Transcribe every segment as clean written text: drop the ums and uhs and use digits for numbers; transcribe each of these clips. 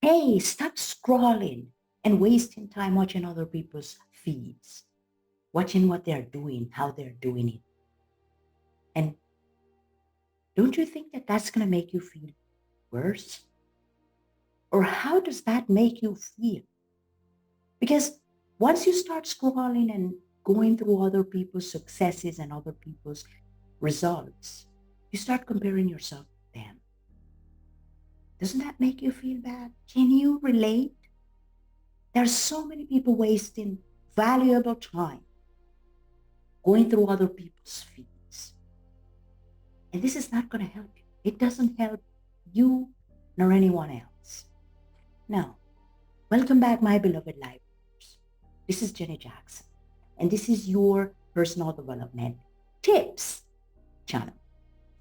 Hey, stop scrolling and wasting time watching other people's feeds, watching what they're doing, how they're doing it. And don't you think that that's going to make you feel worse? Or how does that make you feel? Because once you start scrolling and going through other people's successes and other people's results, you start comparing yourself to them. Doesn't that make you feel bad? Can you relate? There's so many people wasting valuable time going through other people's feeds. And this is not going to help you. It doesn't help you nor anyone else. Now, welcome back, my beloved listeners. This is Jenny Jackson, and this is your personal development tips channel.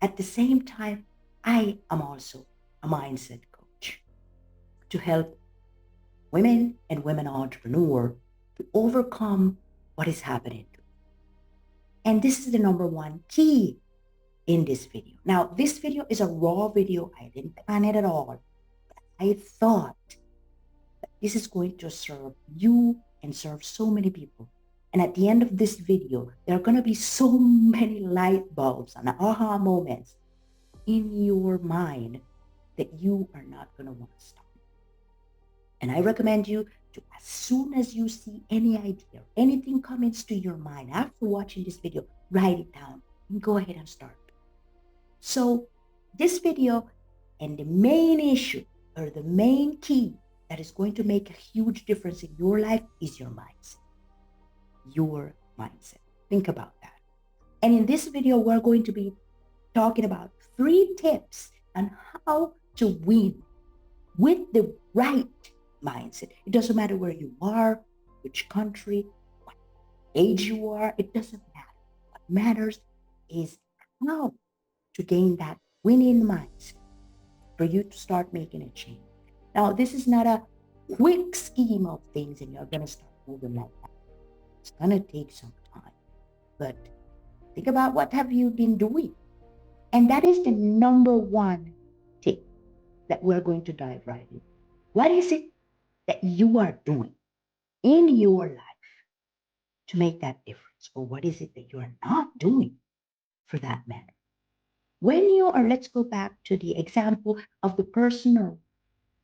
At the same time, I am also a mindset coach to help women and women entrepreneurs to overcome what is happening to them. And this is the number one key in this video. Now, this video is a raw video. I didn't plan it at all. I thought that this is going to serve you and serve so many people. And at the end of this video, there are going to be so many light bulbs and aha moments in your mind that you are not going to want to stop. And I recommend you to, as soon as you see any idea, anything comes to your mind after watching this video, write it down and go ahead and start. So this video and the main issue or the main key that is going to make a huge difference in your life is your mindset. Your mindset. Think about that. And in this video, we're going to be talking about 3 tips on how to win with the right mindset. It doesn't matter where you are, which country, what age you are. It doesn't matter. What matters is how to gain that winning mindset for you to start making a change. Now, this is not a quick scheme of things and you're going to start moving like that. It's going to take some time. But think about what have you been doing. And that is the number one tip that we're going to dive right in. What is it that you are doing in your life to make that difference? Or what is it that you are not doing for that matter? When you are, let's go back to the example of the person or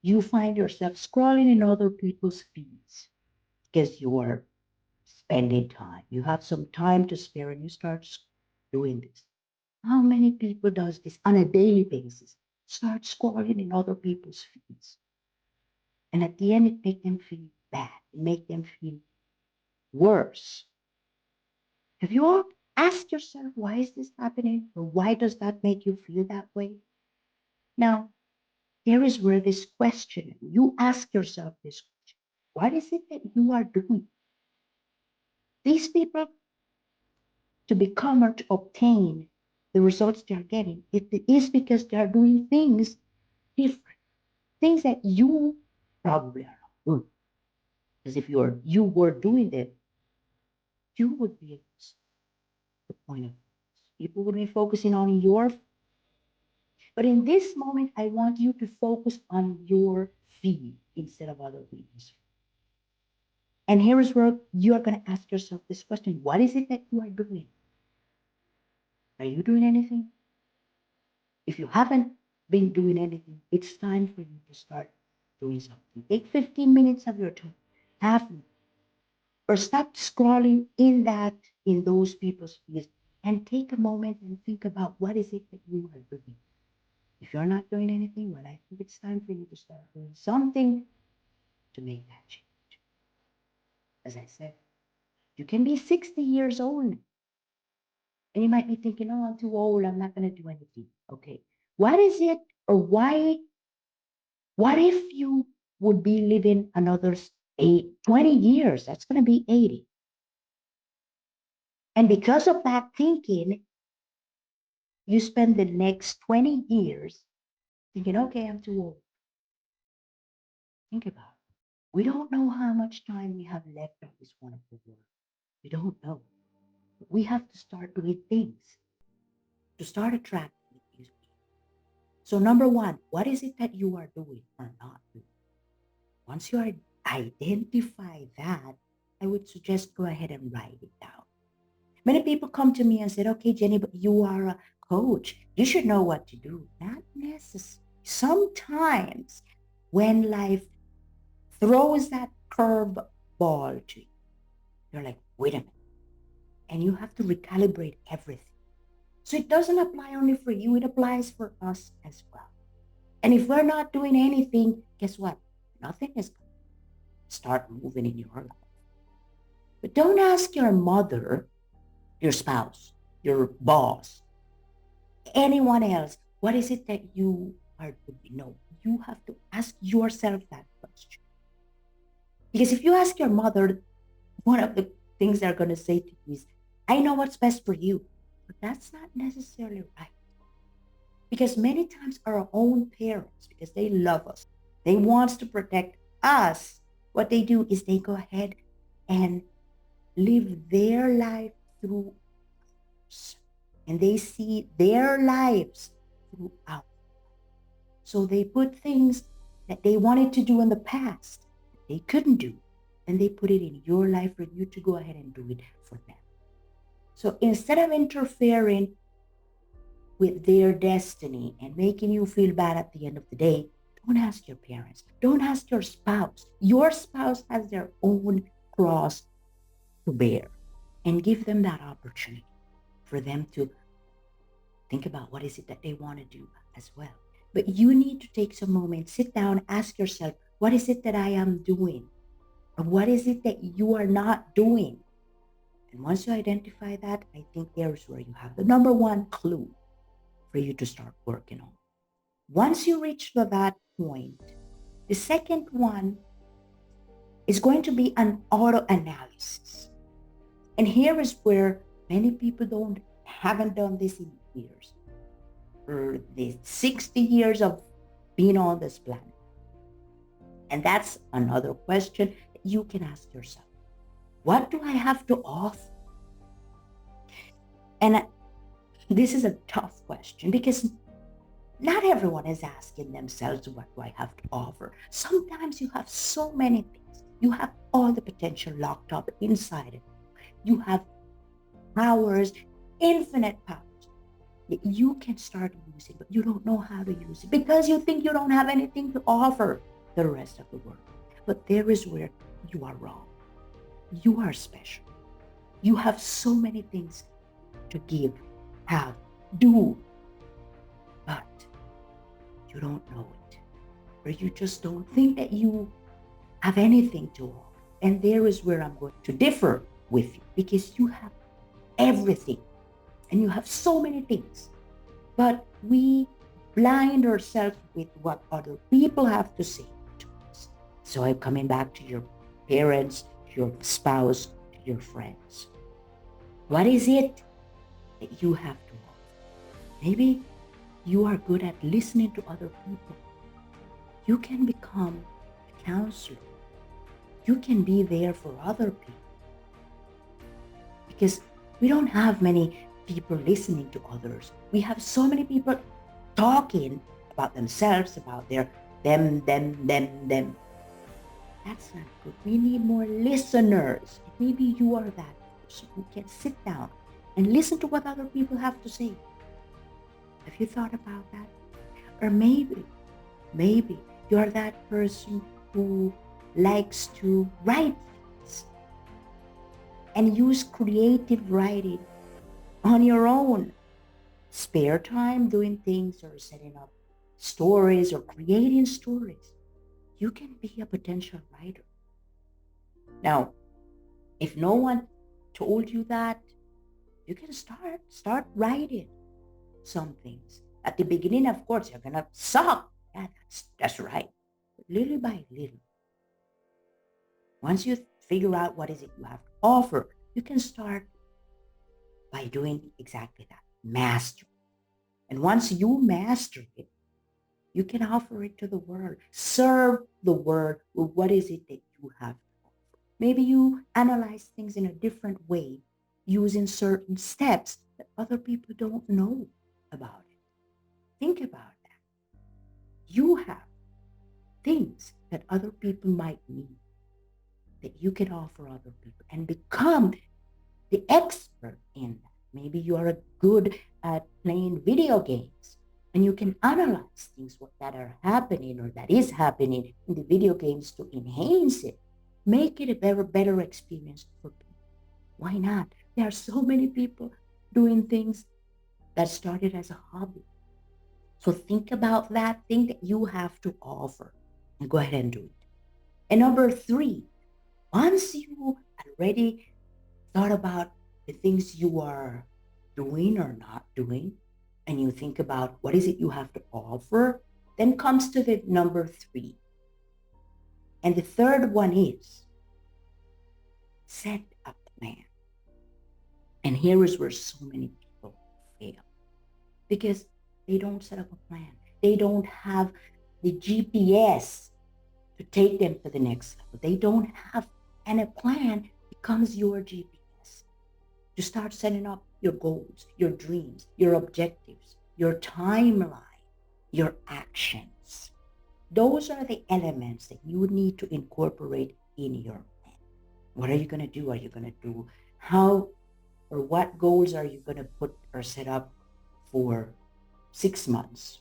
you find yourself scrolling in other people's feeds because you are spending time. You have some time to spare and you start doing this. How many people does this on a daily basis? Start scrolling in other people's feeds. And at the end, it make them feel bad. It make them feel worse. Have you all asked yourself, why is this happening? Or why does that make you feel that way? Now, there is where this question, you ask yourself this question. What is it that you are doing? These people, to become or to obtain the results they are getting, it is because they are doing things different, things that you probably are not doing. Because if you were doing it, you would be the point of people would be focusing on your. But in this moment, I want you to focus on your feed instead of other people's. And here is where you are going to ask yourself this question. What is it that you are doing? Are you doing anything? If you haven't been doing anything, it's time for you to start doing something. Take 15 minutes of your time. Have or stop scrolling in those people's feeds and take a moment and think about what is it that you are doing. If you're not doing anything, well, I think it's time for you to start doing something to make that change. As I said, you can be 60 years old and you might be thinking, oh, I'm too old. I'm not going to do anything. Okay. What is it or why? What if you would be living another 20 years? That's going to be 80. And because of that thinking, you spend the next 20 years thinking, okay, I'm too old. Think about it. We don't know how much time we have left on this wonderful world. We don't know. But we have to start doing things to start attracting these people. So number one, what is it that you are doing or not doing? Once you identify that, I would suggest go ahead and write it down. Many people come to me and said, okay, Jenny, but you are a coach. You should know what to do. Not necessarily. Sometimes when life throws that curve ball to you, you're like, wait a minute. And you have to recalibrate everything. So it doesn't apply only for you, it applies for us as well. And if we're not doing anything, guess what? Nothing is going to start moving in your life. But don't ask your mother, your spouse, your boss, anyone else, what is it that you are doing? No, you have to ask yourself that question. Because if you ask your mother, one of the things they're going to say to you is, I know what's best for you. But that's not necessarily right. Because many times our own parents, because they love us, they want to protect us, what they do is they go ahead and live their life through us. And they see their lives through ours. So they put things that they wanted to do in the past that they couldn't do, and they put it in your life for you to go ahead and do it for them. So instead of interfering with their destiny and making you feel bad at the end of the day, don't ask your parents. Don't ask your spouse. Your spouse has their own cross to bear, and give them that opportunity for them to think about what is it that they want to do as well. But you need to take some moment, sit down, ask yourself, what is it that I am doing? Or what is it that you are not doing? And once you identify that, I think there's where you have the number one clue for you to start working on. Once you reach to that point, the second one is going to be an auto analysis. And here is where many people haven't done this in years, for the 60 years of being on this planet. And that's another question that you can ask yourself. What do I have to offer? And this is a tough question because not everyone is asking themselves, what do I have to offer? Sometimes you have so many things. You have all the potential locked up inside it. You have powers, infinite powers that you can start using, but you don't know how to use it because you think you don't have anything to offer the rest of the world. But there is where you are wrong. You are special. You have so many things to give, have, do, but you don't know it, or you just don't think that you have anything to offer. And there is where I'm going to differ with you, because you have everything and you have so many things, but we blind ourselves with what other people have to say to us. So I'm coming back to your parents, to your spouse, to your friends. What is it that you have to offer? Maybe you are good at listening to other people. You can become a counselor. You can be there for other people. Because we don't have many people listening to others. We have so many people talking about themselves, about them. That's not good. We need more listeners. Maybe you are that person who can sit down and listen to what other people have to say. Have you thought about that? Or maybe you're that person who likes to write things and use creative writing on your own spare time, doing things or setting up stories or creating stories. You can be a potential writer. Now, if no one told you that, you can start writing some things. At the beginning, of course, you're gonna suck. Yeah, that's right. But little by little, once you figure out what is it you have to offer, you can start by doing exactly that. Master. And once you master it, you can offer it to the world. Serve the world with what is it that you have to offer. Maybe you analyze things in a different way using certain steps that other people don't know about it. Think about that. You have things that other people might need, that you can offer other people and become the expert in that. Maybe you are good at playing video games and you can analyze things that are happening or that is happening in the video games to enhance it, make it a better experience for people. Why not? There are so many people doing things that started as a hobby. So think about that thing that you have to offer and go ahead and do it. And number three, once you already thought about the things you are doing or not doing, and you think about what is it you have to offer, then comes to the number three. And the third one is set a plan. And here is where so many people fail because they don't set up a plan. They don't have the GPS to take them to the next level. They don't have, and a plan becomes your GPS. To start setting up your goals, your dreams, your objectives, your timeline, your actions. Those are the elements that you need to incorporate in your plan. What are you going to do? Are you going to do how or what goals are you going to put or set up for 6 months,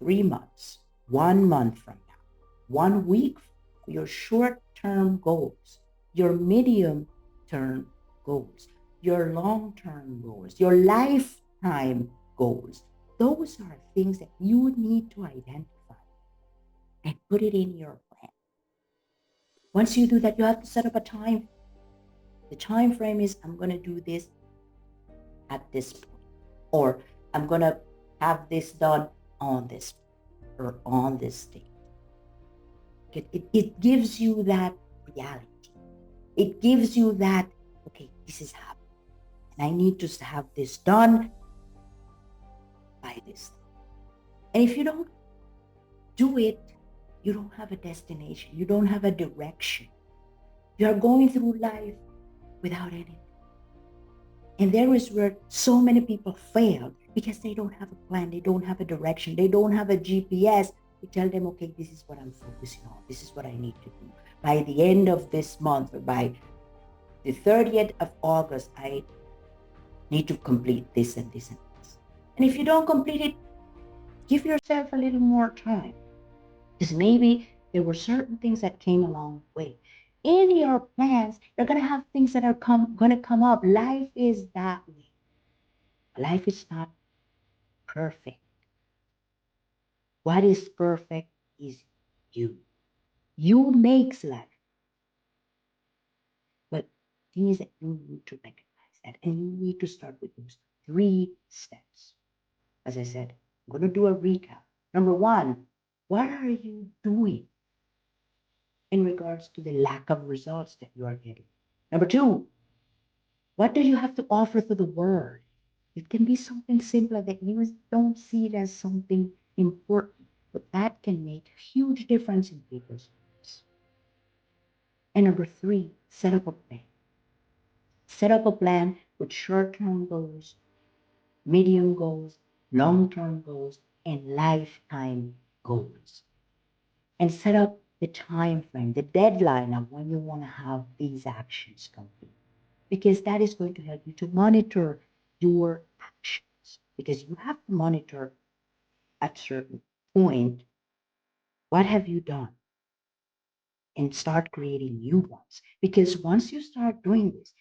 3 months, 1 month from now, 1 week, your short term goals, your medium term goals, your long term goals, your lifetime goals. Those are things that you need to identify and put it in your plan. Once you do that, you have to set up a time. The time frame is I'm going to do this at this point, or I'm going to have this done on this or on this date. It gives you that reality. It gives you that, okay, this is happening. And I need to have this done by this. And if you don't do it, you don't have a destination. You don't have a direction. You are going through life without anything. And there is where so many people fail because they don't have a plan. They don't have a direction. They don't have a GPS to tell them, okay, this is what I'm focusing on. This is what I need to do. By the end of this month or by the 30th of August, I need to complete this and this and this. And if you don't complete it, give yourself a little more time. Because maybe there were certain things that came along the way. In your plans, you're going to have things that are going to come up. Life is that way. Life is not perfect. What is perfect is you. You makes life. But the thing is that you need to recognize that and you need to start with those 3 steps. As I said, I'm going to do a recap. Number one, what are you doing in regards to the lack of results that you are getting? Number two, what do you have to offer to the world? It can be something simpler that you don't see it as something important, but that can make a huge difference in people's lives. And number three, set up a plan. Set up a plan with short-term goals, medium goals, long-term goals, and lifetime goals. And set up the time frame, the deadline of when you want to have these actions complete. Because that is going to help you to monitor your actions. Because you have to monitor at a certain point, what have you done? And start creating new ones. Because once you start doing this,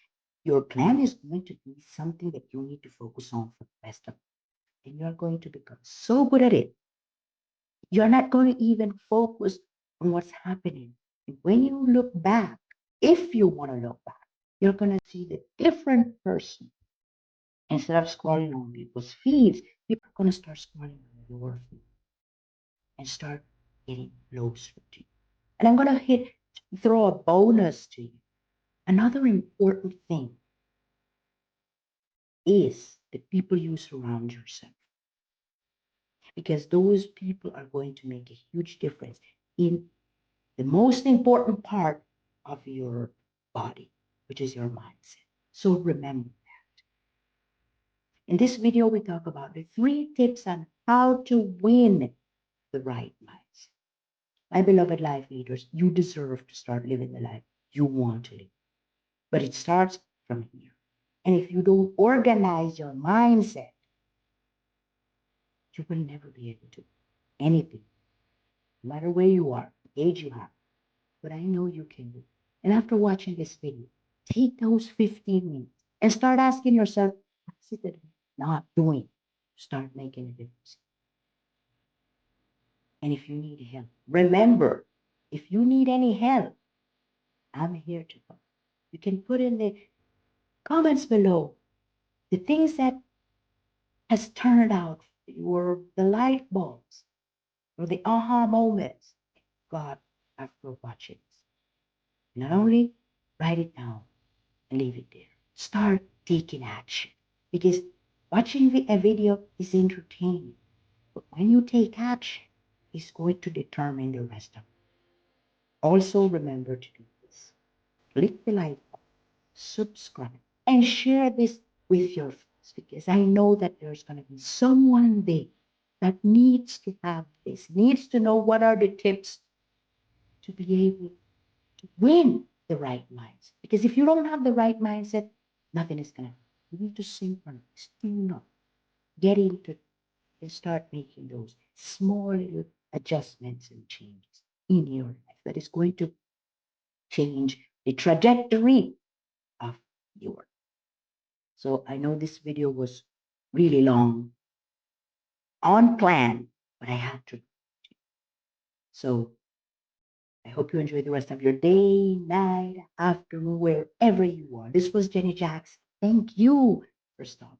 your plan is going to be something that you need to focus on for the rest of it. And you're going to become so good at it. You're not going to even focus on what's happening. And when you look back, if you want to look back, you're going to see the different person. Instead of scrolling on people's feeds, people are going to start scrolling on your feed and start getting closer to you. And I'm going to throw a bonus to you. Another important thing is the people you surround yourself, because those people are going to make a huge difference in the most important part of your body, which is your mindset. So remember, in this video, we talk about the 3 tips on how to win the right mindset. My beloved life leaders, you deserve to start living the life you want to live. But it starts from here. And if you don't organize your mindset, you will never be able to do anything, no matter where you are, the age you have. But I know you can do. And after watching this video, take those 15 minutes and start asking yourself, what's it that I'm not doing? Start making a difference. And if you need help, remember, if you need any help, I'm here to help. You can put in the comments below the things that has turned out for you, or the light bulbs, or the aha moments God after watching this. Not only write it down and leave it there. Start taking action, because watching a video is entertaining, but when you take action, it's going to determine the rest of it. Also, remember to do this. Click the like button, subscribe, and share this with your friends, because I know that there's going to be someone there that needs to have this, needs to know what are the tips to be able to win the right mindset. Because if you don't have the right mindset, nothing is going to happen. You need to synchronize, tune up, get into it, and start making those small little adjustments and changes in your life that is going to change the trajectory of your. So I know this video was really long, on plan, but I had to. So I hope you enjoy the rest of your day, night, afternoon, wherever you are. This was Jenny Jacks. Thank you for stopping.